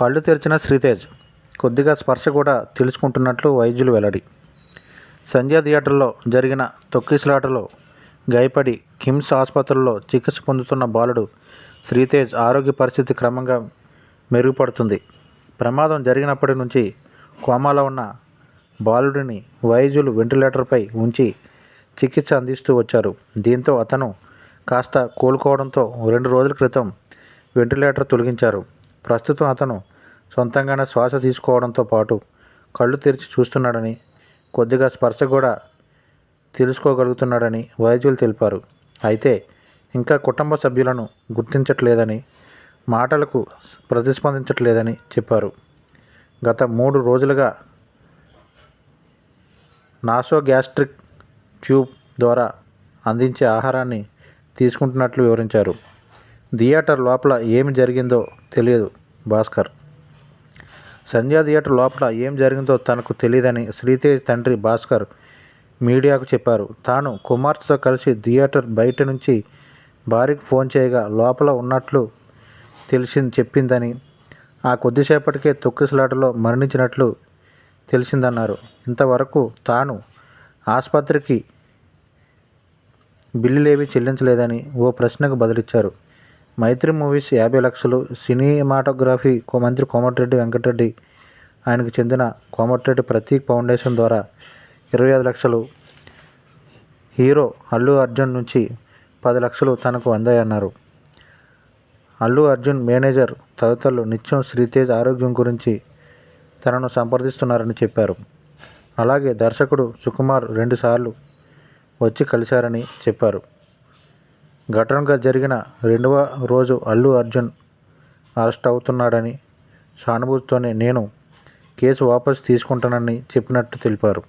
కళ్ళు తెరిచిన శ్రీతేజ్ కొద్దిగా స్పర్శ కూడా తెలుసుకుంటున్నట్లు వైద్యులు వెల్లడి. సంధ్య థియేటర్లో జరిగిన తొక్కిసలాటలో గాయపడి కిమ్స్ ఆసుపత్రిలో చికిత్స పొందుతున్న బాలుడు శ్రీతేజ్ ఆరోగ్య పరిస్థితి క్రమంగా మెరుగుపడుతుంది. ప్రమాదం జరిగినప్పటి నుంచి కోమాలో ఉన్న బాలుడిని వైద్యులు వెంటిలేటర్పై ఉంచి చికిత్స అందిస్తూ వచ్చారు. దీంతో అతను కాస్త కోలుకోవడంతో 2 రోజుల క్రితం వెంటిలేటర్ తొలగించారు. ప్రస్తుతం అతను సొంతంగానే శ్వాస తీసుకోవడంతో పాటు కళ్ళు తెరిచి చూస్తున్నాడని, కొద్దిగా స్పర్శ కూడా తెలుసుకోగలుగుతున్నాడని వైద్యులు తెలిపారు. అయితే ఇంకా కుటుంబ సభ్యులను గుర్తించట్లేదని, మాటలకు ప్రతిస్పందించట్లేదని చెప్పారు. గత 3 రోజులుగా నాసోగ్యాస్ట్రిక్ ట్యూబ్ ద్వారా అందించే ఆహారాన్ని తీసుకుంటున్నట్లు వివరించారు. థియేటర్ లోపల ఏమి జరిగిందో తెలియదు భాస్కర్. సంధ్య థియేటర్ లోపల ఏం జరిగిందో తనకు తెలియదని శ్రీతేజ్ తండ్రి భాస్కర్ మీడియాకు చెప్పారు. తాను కుమార్తెతో కలిసి థియేటర్ బయట నుంచి భార్యకు ఫోన్ చేయగా లోపల ఉన్నట్లు చెప్పిందని, ఆ కొద్దిసేపటికే తొక్కిసలాటలో మరణించినట్లు తెలిసిందన్నారు. ఇంతవరకు తాను ఆసుపత్రికి బిల్లులేవీ చెల్లించలేదని ఓ ప్రశ్నకు బదులిచ్చారు. మైత్రి మూవీస్ 50 లక్షలు, సినిమాటోగ్రఫీ మంత్రి కోమటిరెడ్డి వెంకటరెడ్డి, ఆయనకు చెందిన కోమటిరెడ్డి ప్రతీక్ ఫౌండేషన్ ద్వారా 25 లక్షలు, హీరో అల్లు అర్జున్ నుంచి 10 లక్షలు తనకు అందాయన్నారు. అల్లు అర్జున్ మేనేజర్ తదితరులు నిత్యం శ్రీతేజ్ ఆరోగ్యం గురించి తనను సంప్రదిస్తున్నారని చెప్పారు. అలాగే దర్శకుడు సుకుమార్ 2 సార్లు వచ్చి కలిశారని చెప్పారు. ఘటనగా జరిగిన 2వ రోజు అల్లు అర్జున్ అరెస్ట్ అవుతున్నాడని, సానుభూతితోనే నేను కేసు వాపసు తీసుకుంటానని చెప్పినట్టు తెలిపారు.